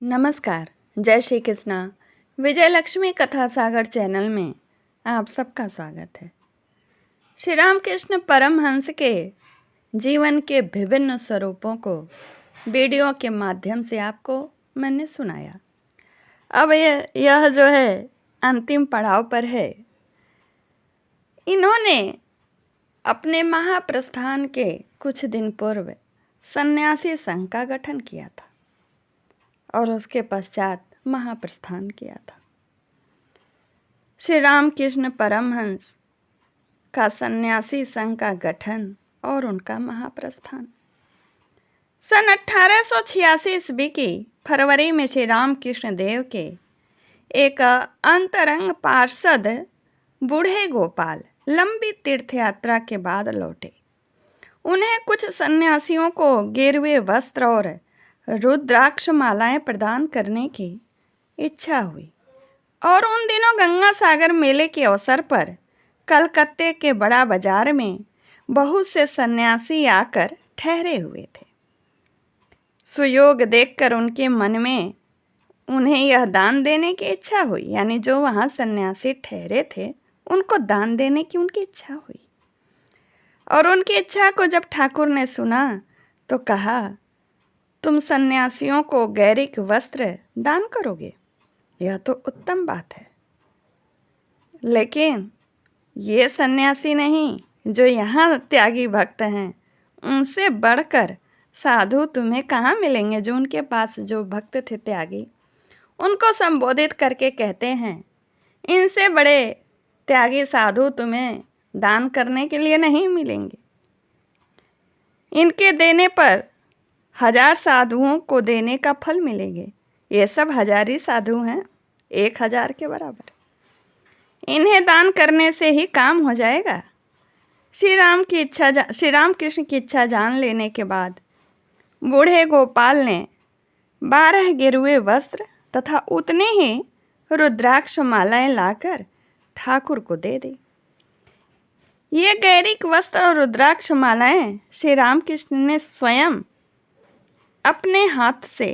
नमस्कार। जय श्री कृष्णा। विजय लक्ष्मी कथा सागर चैनल में आप सबका स्वागत है। श्री रामकृष्ण परमहंस के जीवन के विभिन्न स्वरूपों को वीडियो के माध्यम से आपको मैंने सुनाया। अब यह जो है अंतिम पड़ाव पर है। इन्होंने अपने महाप्रस्थान के कुछ दिन पूर्व सन्यासी संघ का गठन किया था और उसके पश्चात महाप्रस्थान किया था। श्री रामकृष्ण परमहंस का सन्यासी संघ का गठन और उनका महाप्रस्थान सन 1886 ईस्वी की फरवरी में श्री रामकृष्ण देव के एक अंतरंग पार्षद बूढ़े गोपाल लंबी तीर्थ यात्रा के बाद लौटे। उन्हें कुछ सन्यासियों को गेरुए वस्त्र और रुद्राक्ष मालाएं प्रदान करने की इच्छा हुई और उन दिनों गंगा सागर मेले के अवसर पर कलकत्ते के बड़ा बाजार में बहुत से सन्यासी आकर ठहरे हुए थे। सुयोग देखकर उनके मन में उन्हें यह दान देने की इच्छा हुई, यानी जो वहाँ सन्यासी ठहरे थे उनको दान देने की उनकी इच्छा हुई। और उनकी इच्छा को जब ठाकुर ने सुना तो कहा, तुम सन्यासियों को गैरिक वस्त्र दान करोगे, यह तो उत्तम बात है, लेकिन ये सन्यासी नहीं जो यहाँ त्यागी भक्त हैं, उनसे बढ़कर साधु तुम्हें कहाँ मिलेंगे। जो उनके पास जो भक्त थे त्यागी, उनको संबोधित करके कहते हैं, इनसे बड़े त्यागी साधु तुम्हें दान करने के लिए नहीं मिलेंगे। इनके देने पर 1000 साधुओं को देने का फल मिलेंगे। ये सब 1000 ही साधु हैं, 1000 के बराबर। इन्हें दान करने से ही काम हो जाएगा। श्री रामकृष्ण की इच्छा जान लेने के बाद बूढ़े गोपाल ने 12 गेरुए वस्त्र तथा उतने ही रुद्राक्ष मालाएं लाकर ठाकुर को दे दी। ये गैरिक वस्त्र और रुद्राक्ष मालाएं श्री रामकृष्ण ने स्वयं अपने हाथ से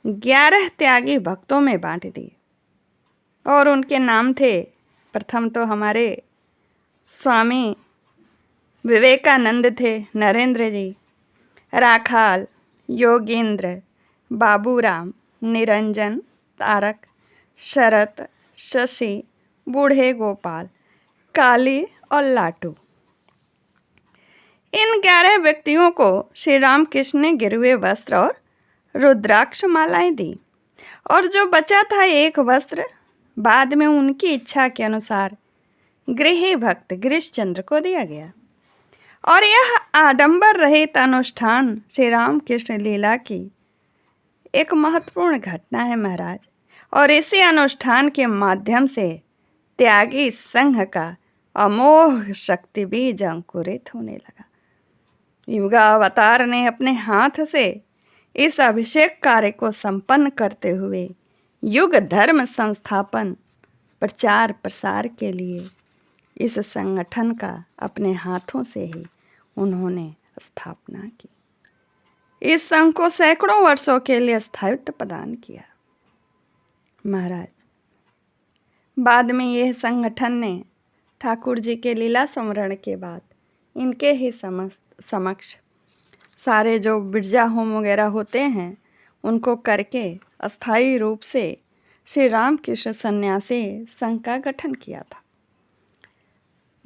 11 त्यागी भक्तों में बांट दी और उनके नाम थे, प्रथम तो हमारे स्वामी विवेकानंद थे, नरेंद्र जी, राखाल, योगेंद्र, बाबूराम, निरंजन, तारक, शरत, शशि, बूढ़े गोपाल, काली और लाटू। इन 11 व्यक्तियों को श्री रामकृष्ण ने गिरुए वस्त्र और रुद्राक्ष मालाएं दी और जो बचा था एक वस्त्र बाद में उनकी इच्छा के अनुसार गृही भक्त गिरीशचंद्र को दिया गया। और यह आडंबर रहित अनुष्ठान श्री रामकृष्ण लीला की एक महत्वपूर्ण घटना है महाराज। और इसी अनुष्ठान के माध्यम से त्यागी संघ का अमोघ शक्ति बीज अंकुरित होने लगा। युगावतार ने अपने हाथ से इस अभिषेक कार्य को संपन्न करते हुए युग धर्म संस्थापन प्रचार प्रसार के लिए इस संगठन का अपने हाथों से ही उन्होंने स्थापना की। इस संघ को सैकड़ों वर्षों के लिए स्थायित्व प्रदान किया महाराज। बाद में यह संगठन ने ठाकुर जी के लीला स्मरण के बाद इनके ही समक्ष सारे जो बिरजा होम वगैरह होते हैं उनको करके अस्थायी रूप से श्री रामकृष्ण सन्यासी संघ का गठन किया था।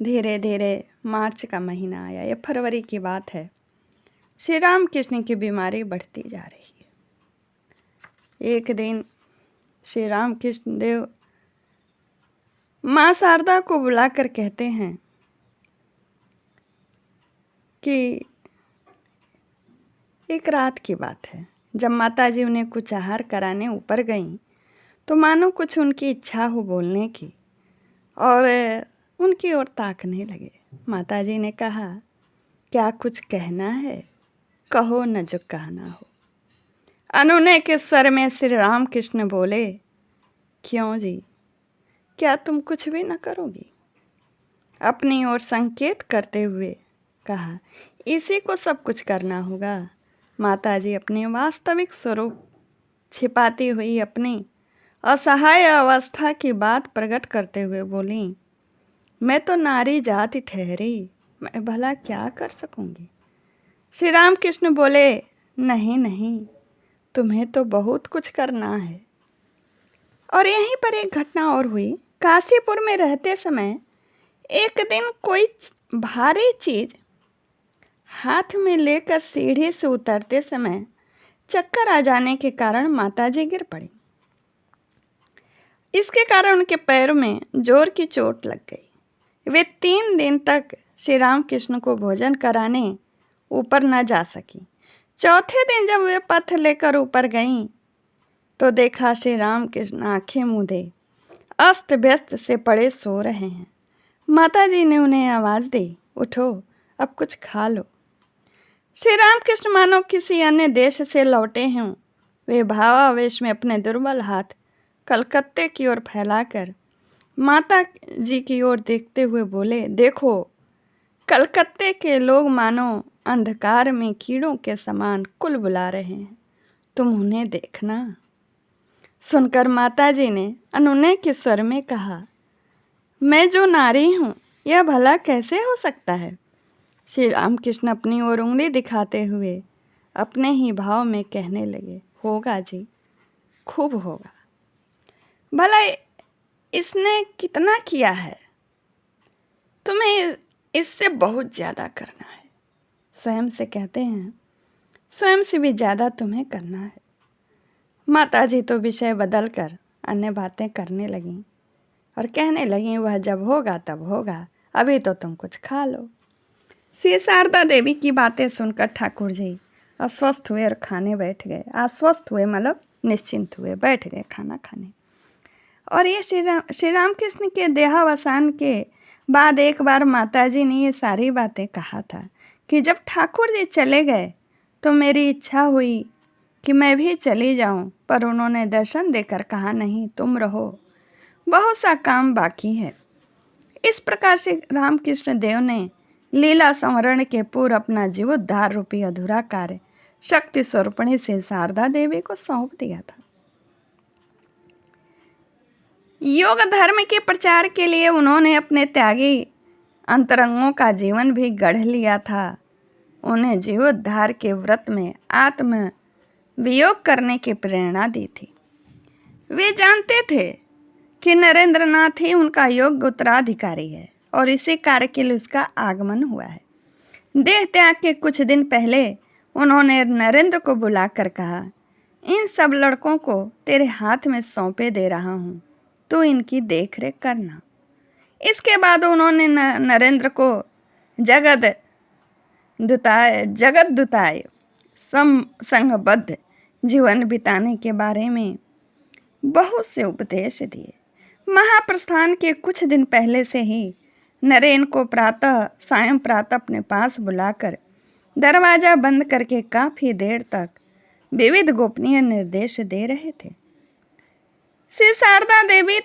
धीरे धीरे मार्च का महीना आया, यह फरवरी की बात है। श्री रामकृष्ण की बीमारी बढ़ती जा रही है। एक दिन श्री रामकृष्ण देव माँ शारदा को बुलाकर कहते हैं कि एक रात की बात है, जब माता जी उन्हें कुछ आहार कराने ऊपर गईं तो मानो कुछ उनकी इच्छा हो बोलने की और उनकी ओर ताकने लगे। माता जी ने कहा, क्या कुछ कहना है, कहो न जो कहना हो। अनुनय के स्वर में श्री रामकृष्ण बोले, क्यों जी, क्या तुम कुछ भी न करोगी। अपनी ओर संकेत करते हुए कहा, इसी को सब कुछ करना होगा। माताजी अपने वास्तविक स्वरूप छिपाती हुई अपनी असहाय अवस्था की बात प्रकट करते हुए बोली, मैं तो नारी जाति ठहरी, मैं भला क्या कर सकूंगी। श्री राम कृष्ण बोले, नहीं नहीं, तुम्हें तो बहुत कुछ करना है। और यहीं पर एक घटना और हुई। काशीपुर में रहते समय एक दिन कोई भारी चीज हाथ में लेकर सीढ़ी से उतरते समय चक्कर आ जाने के कारण माताजी गिर पड़ी। इसके कारण उनके पैर में जोर की चोट लग गई। वे 3 दिन तक श्री राम कृष्ण को भोजन कराने ऊपर न जा सकी। चौथे दिन जब वे पथ लेकर ऊपर गईं तो देखा श्री राम कृष्ण आंखें मूंदे अस्त व्यस्त से पड़े सो रहे हैं। माताजी ने उन्हें आवाज दी, उठो, अब कुछ खा लो। श्री राम कृष्ण मानो किसी अन्य देश से लौटे हों। वे भावावेश में अपने दुर्बल हाथ कलकत्ते की ओर फैलाकर माता जी की ओर देखते हुए बोले, देखो, कलकत्ते के लोग मानो अंधकार में कीड़ों के समान कुल बुला रहे हैं, तुम उन्हें देखना। सुनकर माताजी ने अनुनय के स्वर में कहा, मैं जो नारी हूँ यह भला कैसे हो सकता है। श्री रामकृष्ण अपनी ओर उंगली दिखाते हुए अपने ही भाव में कहने लगे, होगा जी, खूब होगा। भला इसने कितना किया है, तुम्हें इससे बहुत ज़्यादा करना है। स्वयं से कहते हैं, स्वयं से भी ज़्यादा तुम्हें करना है। माताजी तो विषय बदलकर अन्य बातें करने लगीं और कहने लगीं, वह जब होगा तब होगा, अभी तो तुम कुछ खा लो। श्री शारदा देवी की बातें सुनकर ठाकुर जी अस्वस्थ हुए और खाने बैठ गए। आश्वस्त हुए मतलब निश्चिंत हुए, बैठ गए खाना खाने। और ये श्री राम कृष्ण के देहावसान के बाद एक बार माताजी ने ये सारी बातें कहा था कि जब ठाकुर जी चले गए तो मेरी इच्छा हुई कि मैं भी चली जाऊं, पर उन्होंने दर्शन देकर कहा, नहीं, तुम रहो, बहुत सा काम बाकी है। इस प्रकार से रामकृष्ण देव ने लीला संवरण के पूर्व अपना जीवोद्धार रूपी अधूरा कार्य शक्ति स्वरूपणी से शारदा देवी को सौंप दिया था। योग धर्म के प्रचार के लिए उन्होंने अपने त्यागी अंतरंगों का जीवन भी गढ़ लिया था। उन्हें जीवोद्धार के व्रत में आत्म वियोग करने की प्रेरणा दी थी। वे जानते थे कि नरेंद्रनाथ ही उनका योग्य उत्तराधिकारी है और इसी कार्य के लिए उसका आगमन हुआ है। देह त्याग के कुछ दिन पहले उन्होंने नरेंद्र को बुलाकर कहा, इन सब लड़कों को तेरे हाथ में सौंपे दे रहा हूँ, तू इनकी देखरेख करना। इसके बाद उन्होंने नरेंद्र को जगत दुताय संघबद्ध जीवन बिताने के बारे में बहुत से उपदेश दिए। महाप्रस्थान के कुछ दिन पहले से ही नरेन को सायं प्रातः अपने पास बुलाकर दरवाजा बंद करके काफी देर तक विविध गोपनीय निर्देश दे रहे थे। श्री शारदा देवी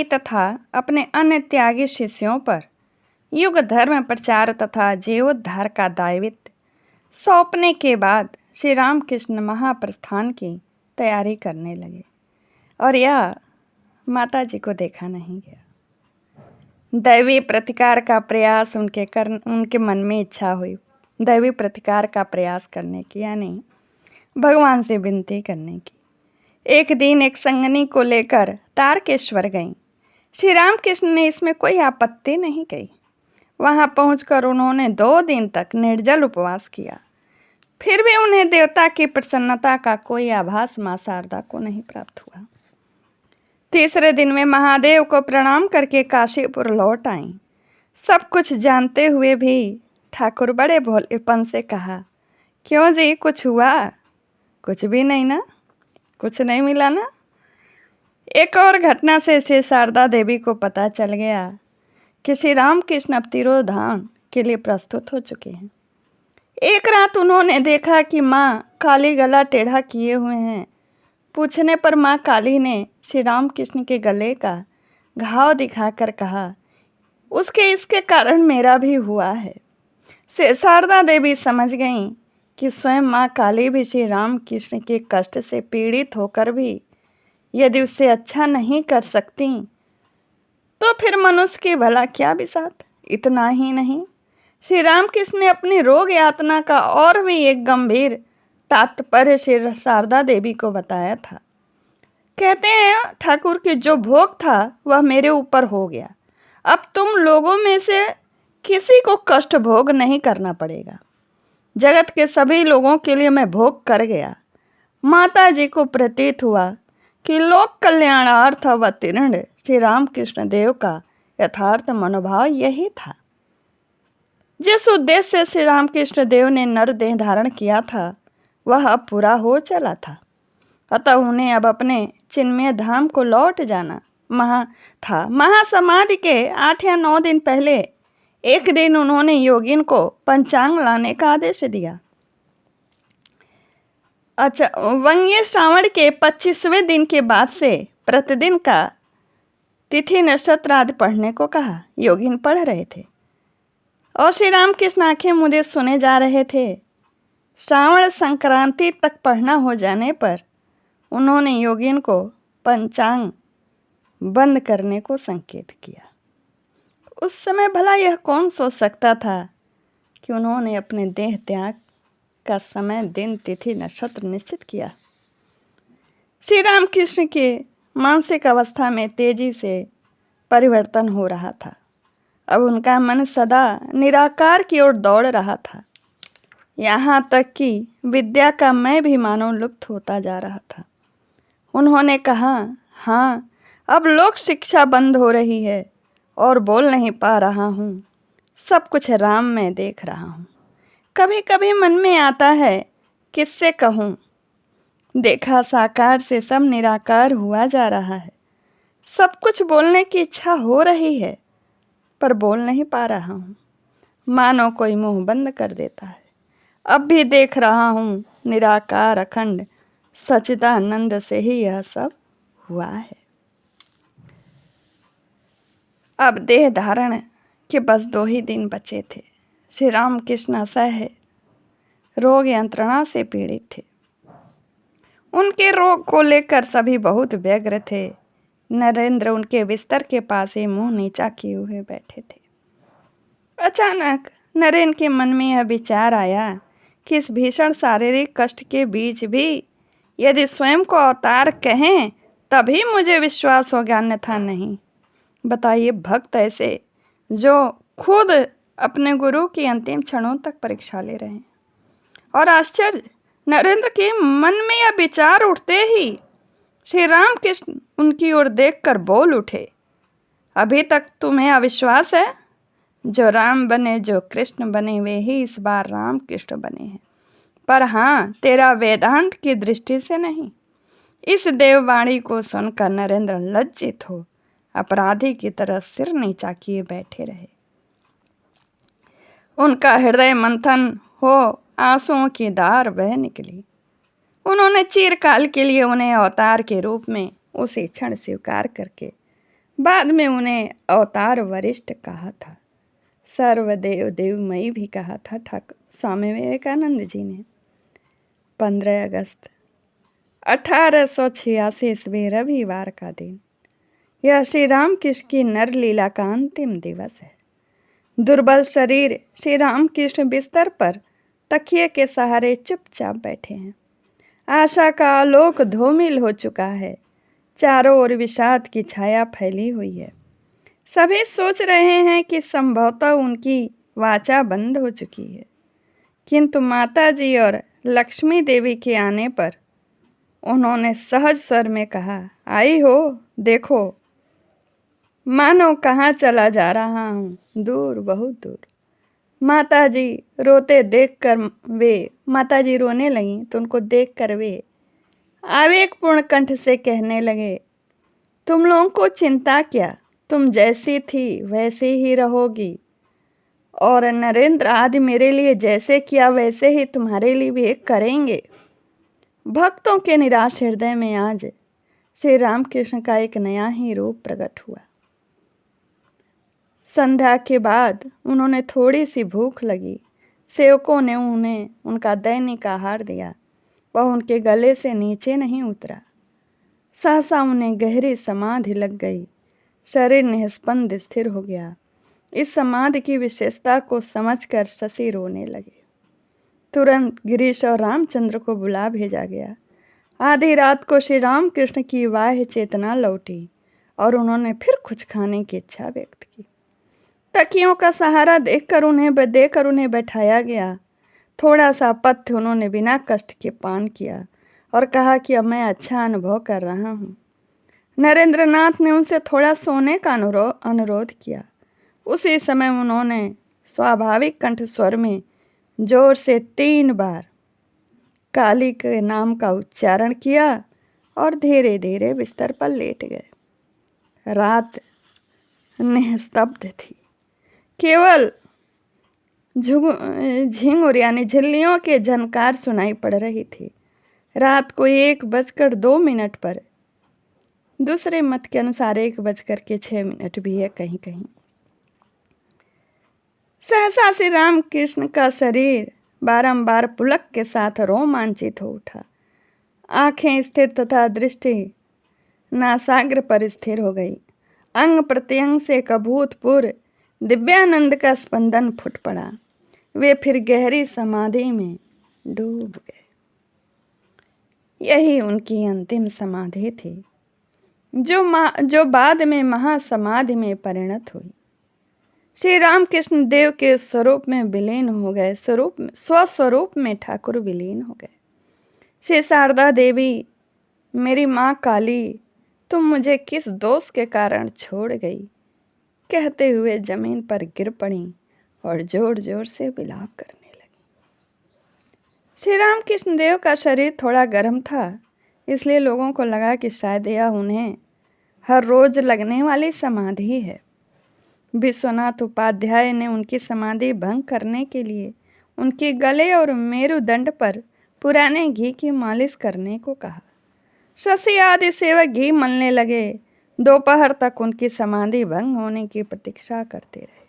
तथा अपने अन्य त्यागी शिष्यों पर युग धर्म प्रचार तथा जीवोद्धार का दायित्व सौंपने के बाद श्री रामकृष्ण महाप्रस्थान की तैयारी करने लगे। और यह माता जी को देखा नहीं गया। दैवी प्रतिकार का प्रयास उनके मन में इच्छा हुई, दैवी प्रतिकार का प्रयास करने की, यानी भगवान से विनती करने की। एक दिन एक संगनी को लेकर तारकेश्वर गईं। श्री रामकृष्ण ने इसमें कोई आपत्ति नहीं की। वहां पहुंचकर उन्होंने 2 दिन तक निर्जल उपवास किया। फिर भी उन्हें देवता की प्रसन्नता का कोई आभास मां शारदा को नहीं प्राप्त हुआ। तीसरे दिन में महादेव को प्रणाम करके काशीपुर लौट आईं। सब कुछ जानते हुए भी ठाकुर बड़े भोलेपन से कहा, क्यों जी, कुछ हुआ? कुछ भी नहीं ना, कुछ नहीं मिला ना। एक और घटना से श्री शारदा देवी को पता चल गया कि श्री रामकृष्ण अब तिरोधान के लिए प्रस्तुत हो चुके हैं। एक रात उन्होंने देखा कि माँ काली गला टेढ़ा किए हुए हैं। पूछने पर माँ काली ने श्री रामकृष्ण के गले का घाव दिखाकर कहा, उसके इसके कारण मेरा भी हुआ है। से शारदा देवी समझ गईं कि स्वयं माँ काली भी श्री रामकृष्ण के कष्ट से पीड़ित होकर भी यदि उससे अच्छा नहीं कर सकती तो फिर मनुष्य की भला क्या बिसात। इतना ही नहीं, श्री रामकृष्ण ने अपनी रोग यातना का और भी एक गंभीर तात्पर्य श्री शारदा देवी को बताया था। कहते हैं, ठाकुर के जो भोग था वह मेरे ऊपर हो गया, अब तुम लोगों में से किसी को कष्ट भोग नहीं करना पड़ेगा। जगत के सभी लोगों के लिए मैं भोग कर गया। माता जी को प्रतीत हुआ कि लोक कल्याणार्थ अवतीर्ण श्री रामकृष्ण देव का यथार्थ मनोभाव यही था। जिस उद्देश्य से श्री रामकृष्ण देव ने नर देह धारण किया था वह अब पूरा हो चला था। अतः उन्हें अब अपने चिन्मय धाम को लौट जाना था। महासमाधि के 8 या 9 दिन पहले एक दिन उन्होंने योगिन को पंचांग लाने का आदेश दिया। अच्छा, वंग्य श्रावण के 25वें दिन के बाद से प्रतिदिन का तिथि नक्षत्र आदि पढ़ने को कहा। योगिन पढ़ रहे थे और श्री रामकृष्ण आंखें मूंदे सुने जा रहे थे। श्रावण संक्रांति तक पढ़ना हो जाने पर उन्होंने योगिन को पंचांग बंद करने को संकेत किया। उस समय भला यह कौन सोच सकता था कि उन्होंने अपने देह त्याग का समय, दिन, तिथि, नक्षत्र निश्चित किया। श्री रामकृष्ण के मानसिक अवस्था में तेजी से परिवर्तन हो रहा था। अब उनका मन सदा निराकार की ओर दौड़ रहा था। यहाँ तक कि विद्या का मैं भी मानव लुप्त होता जा रहा था। उन्होंने कहा, हाँ, अब लोक शिक्षा बंद हो रही है और बोल नहीं पा रहा हूँ। सब कुछ राम में देख रहा हूँ। कभी कभी मन में आता है किससे कहूँ। देखा साकार से सब निराकार हुआ जा रहा है। सब कुछ बोलने की इच्छा हो रही है पर बोल नहीं पा रहा हूँ। मानो कोई मुंह बंद कर देता है। अब भी देख रहा हूँ निराकार अखंड सच्चिदानंद से ही यह सब हुआ है। अब देह धारण के बस 2 ही दिन बचे थे। श्री रामकृष्ण असह्य रोग यंत्रणा से पीड़ित थे। उनके रोग को लेकर सभी बहुत व्यग्र थे। नरेंद्र उनके बिस्तर के पास ही मुंह नीचा किए हुए बैठे थे। अचानक नरेंद्र के मन में यह विचार आया कि इस भीषण शारीरिक कष्ट के बीच भी यदि स्वयं को अवतार कहें तभी मुझे विश्वास होगा, अन्यथा नहीं। बताइए, भक्त ऐसे जो खुद अपने गुरु की अंतिम क्षणों तक परीक्षा ले रहे हैं। और आश्चर्य, नरेंद्र के मन में यह विचार उठते ही श्री रामकृष्ण उनकी ओर देखकर बोल उठे, अभी तक तुम्हें अविश्वास है? जो राम बने, जो कृष्ण बने, वे ही इस बार राम कृष्ण बने हैं। पर हाँ, तेरा वेदांत की दृष्टि से नहीं। इस देववाणी को सुनकर नरेंद्र लज्जित हो अपराधी की तरह सिर नीचा किए बैठे रहे। उनका हृदय मंथन हो आंसुओं की धार बह निकली। उन्होंने चिरकाल के लिए उन्हें अवतार के रूप में उसी क्षण स्वीकार करके बाद में उन्हें अवतार वरिष्ठ कहा था। सर्वदेव देवमयी भी कहा था ठाकुर स्वामी विवेकानंद जी ने। 15 अगस्त 1886 ईस्वी रविवार का दिन। यह श्री रामकृष्ण की नर लीला का अंतिम दिवस है। दुर्बल शरीर श्री रामकृष्ण बिस्तर पर तकिए के सहारे चुपचाप बैठे हैं। आशा का आलोक धूमिल हो चुका है। चारों ओर विषाद की छाया फैली हुई है। सभी सोच रहे हैं कि संभवतः उनकी वाचा बंद हो चुकी है, किंतु माता जी और लक्ष्मी देवी के आने पर उन्होंने सहज स्वर में कहा, आई हो, देखो। मानो कहाँ चला जा रहा हूँ, दूर, बहुत दूर। माताजी रोते देखकर माताजी रोने लगीं तो उनको देखकर वे आवेगपूर्ण कंठ से कहने लगे, तुम लोगों को चिंता क्या, तुम जैसी थी वैसे ही रहोगी। और नरेंद्र आदि मेरे लिए जैसे किया वैसे ही तुम्हारे लिए भी करेंगे। भक्तों के निराश हृदय में आज श्री रामकृष्ण का एक नया ही रूप प्रकट हुआ। संध्या के बाद उन्होंने थोड़ी सी भूख लगी सेवकों ने उन्हें उनका दैनिक आहार दिया, वह उनके गले से नीचे नहीं उतरा। सहसा उन्हें गहरी समाधि लग गई, शरीर निस्पंद स्थिर हो गया। इस समाधि की विशेषता को समझकर शशि रोने लगे। तुरंत गिरीश और रामचंद्र को बुला भेजा गया। आधी रात को श्री रामकृष्ण की बाह्य चेतना लौटी और उन्होंने फिर कुछ खाने की इच्छा व्यक्त की। तकियों का सहारा देकर उन्हें बैठाया गया। थोड़ा सा पथ्य उन्होंने बिना कष्ट के पान किया और कहा कि अब मैं अच्छा अनुभव कर रहा हूँ। नरेंद्रनाथ ने उनसे थोड़ा सोने का अनुरोध किया। उसी समय उन्होंने स्वाभाविक कंठ स्वर में जोर से 3 बार काली के नाम का उच्चारण किया और धीरे धीरे बिस्तर पर लेट गए। रात निस्तब्ध थी, केवल झिंगुर यानी झिल्लियों के झनकार सुनाई पड़ रही थी। रात को 1:02 पर, दूसरे मत के अनुसार 1:06 भी है कहीं कहीं। सहसा श्री रामकृष्ण का शरीर बारंबार पुलक के साथ रोमांचित हो उठा। आंखें स्थिर तथा दृष्टि नासाग्र पर स्थिर हो गई। अंग प्रत्यंग से एक अभूतपूर्व दिव्यानंद का स्पंदन फूट पड़ा। वे फिर गहरी समाधि में डूब गए। यही उनकी अंतिम समाधि थी, जो बाद में महासमाधि में परिणत हुई। श्री रामकृष्ण देव के स्वरूप में विलीन हो गए, स्वस्वरूप में ठाकुर विलीन हो गए। श्री शारदा देवी, मेरी माँ काली, तुम मुझे किस दोष के कारण छोड़ गई, कहते हुए जमीन पर गिर पड़ी और जोर जोर से विलाप करने लगी। श्री रामकृष्ण देव का शरीर थोड़ा गर्म था, इसलिए लोगों को लगा कि शायद यह उन्हें हर रोज लगने वाली समाधि है। विश्वनाथ उपाध्याय ने उनकी समाधि भंग करने के लिए उनके गले और मेरुदंड पर पुराने घी की मालिश करने को कहा। शशि आदि सेवक घी मलने लगे। दोपहर तक उनकी समाधि भंग होने की प्रतीक्षा करते रहे।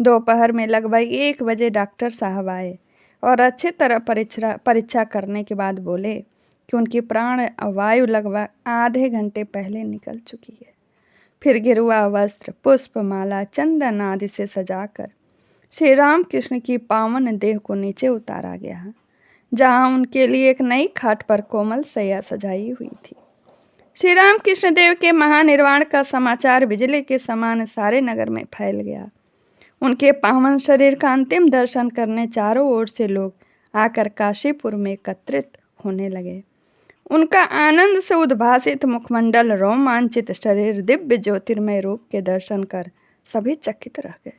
दोपहर में लगभग 1 बजे डॉक्टर साहब आए और अच्छी तरह परीक्षा करने के बाद बोले कि उनकी प्राण वायु लगभग आधे घंटे पहले निकल चुकी है। फिर गिरुआ वस्त्र, पुष्पमाला, चंदन आदि से सजाकर श्री रामकृष्ण की पावन देह को नीचे उतारा गया, जहाँ उनके लिए एक नई खाट पर कोमल शैया सजाई हुई थी। श्री रामकृष्ण देव के महानिर्वाण का समाचार बिजली के समान सारे नगर में फैल गया। उनके पावन शरीर का अंतिम दर्शन करने चारों ओर से लोग आकर काशीपुर में एकत्रित होने लगे। उनका आनंद से उद्भासित मुखमंडल, रोमांचित शरीर, दिव्य ज्योतिर्मय रूप के दर्शन कर सभी चकित रह गए।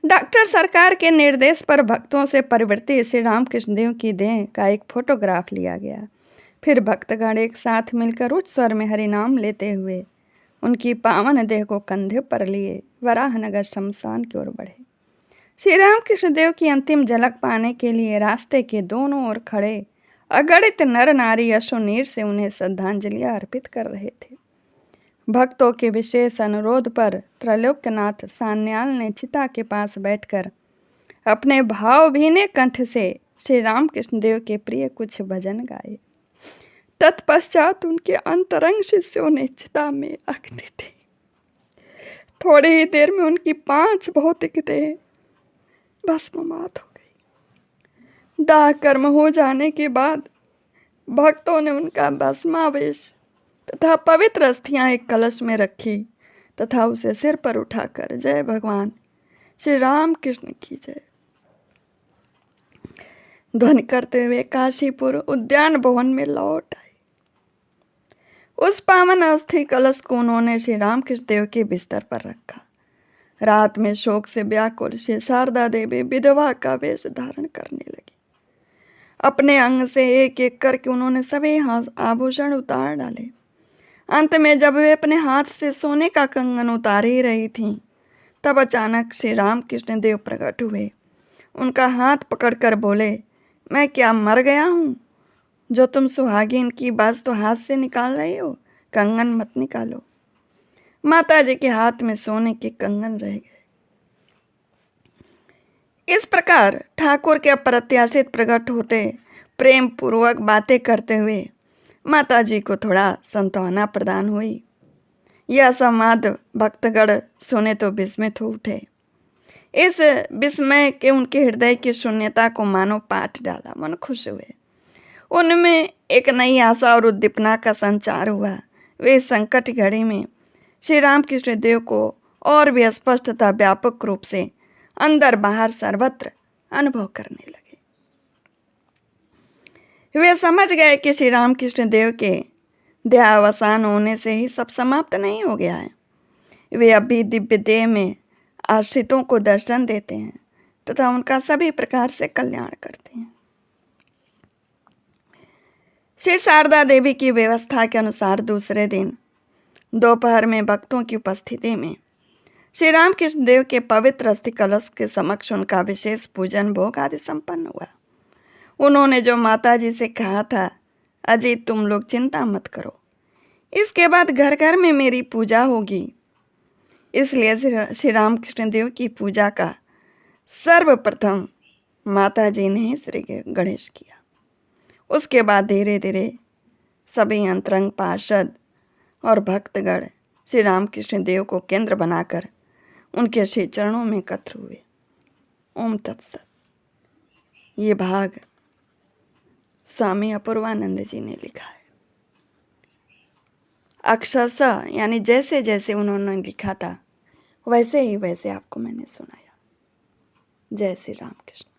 डॉक्टर सरकार के निर्देश पर भक्तों से परिवर्तित श्री रामकृष्ण देव की देह का एक फोटोग्राफ लिया गया। फिर भक्तगण एक साथ मिलकर उच्च स्वर में हरिनाम लेते हुए उनकी पावन देह को कंधे पर लिए वराहनगर शमशान की ओर बढ़े। श्री रामकृष्ण देव की अंतिम झलक पाने के लिए रास्ते के दोनों ओर खड़े अगणित नर नारी अश्रुनीर से उन्हें श्रद्धांजलियां अर्पित कर रहे थे। भक्तों के विशेष अनुरोध पर त्रैलोक्यनाथ सान्याल ने चिता के पास बैठकर अपने भावभीने कंठ से श्री रामकृष्ण देव के प्रिय कुछ भजन गाए। तत्पश्चात उनके अंतरंग शिष्यों ने चिता में अग्नि दी। थोड़ी ही देर में उनकी 5 भौतिक देह भस्ममात हो गई। दाह कर्म हो जाने के बाद भक्तों ने उनका भस्मावेश तथा पवित्र अस्थियां एक कलश में रखी तथा उसे सिर पर उठाकर जय भगवान श्री राम कृष्ण की जय ध्वनि करते हुए काशीपुर उद्यान भवन में लौट आए। उस पावन अस्थि कलश को उन्होंने श्री रामकृष्ण देव के बिस्तर पर रखा। रात में शोक से व्याकुल श्री शारदा देवी विधवा का वेश धारण करने लगी। अपने अंग से एक एक करके उन्होंने सभी आभूषण उतार डाले। अंत में जब वे अपने हाथ से सोने का कंगन उतार ही रही थीं, तब अचानक श्री रामकृष्ण देव प्रकट हुए। उनका हाथ पकड़कर बोले, मैं क्या मर गया हूँ जो तुम सुहागिन की बाज तो हाथ से निकाल रही हो? कंगन मत निकालो। माता जी के हाथ में सोने के कंगन रह गए। इस प्रकार ठाकुर के अप्रत्याशित प्रकट होते प्रेम पूर्वक बातें करते हुए माता जी को थोड़ा सांत्वना प्रदान हुई। यह संवाद भक्तगण सुने तो विस्मित हो उठे। इस विस्मय के उनके हृदय की शून्यता को मानो पाट डाला। मन खुश हुए, उनमें एक नई आशा और उद्दीपना का संचार हुआ। वे संकट घड़ी में श्री रामकृष्ण देव को और भी स्पष्ट तथा व्यापक रूप से अंदर बाहर सर्वत्र अनुभव करने लगे। वे समझ गए कि श्री रामकृष्ण देव के देहावसान होने से ही सब समाप्त नहीं हो गया है। वे अभी दिव्य देह में आश्रितों को दर्शन देते हैं तथा उनका सभी प्रकार से कल्याण करते हैं। श्री शारदा देवी की व्यवस्था के अनुसार दूसरे दिन दोपहर में भक्तों की उपस्थिति में श्री रामकृष्ण देव के पवित्र अस्थि कलश के समक्ष उनका विशेष पूजन भोग आदि संपन्न हुआ। उन्होंने जो माता जी से कहा था, अजीत तुम लोग चिंता मत करो, इसके बाद घर घर में मेरी पूजा होगी, इसलिए श्री रामकृष्ण देव की पूजा का सर्वप्रथम माता जी ने श्री गणेश किया। उसके बाद धीरे धीरे सभी अंतरंग पार्षद और भक्तगण श्री रामकृष्ण देव को केंद्र बनाकर उनके श्री चरणों में एकत्र हुए। ओम तत्सत। ये भाग स्वामी अपूर्वानंद जी ने लिखा है। अक्षरशः यानी जैसे जैसे उन्होंने लिखा था वैसे ही वैसे आपको मैंने सुनाया। जय श्री रामकृष्ण।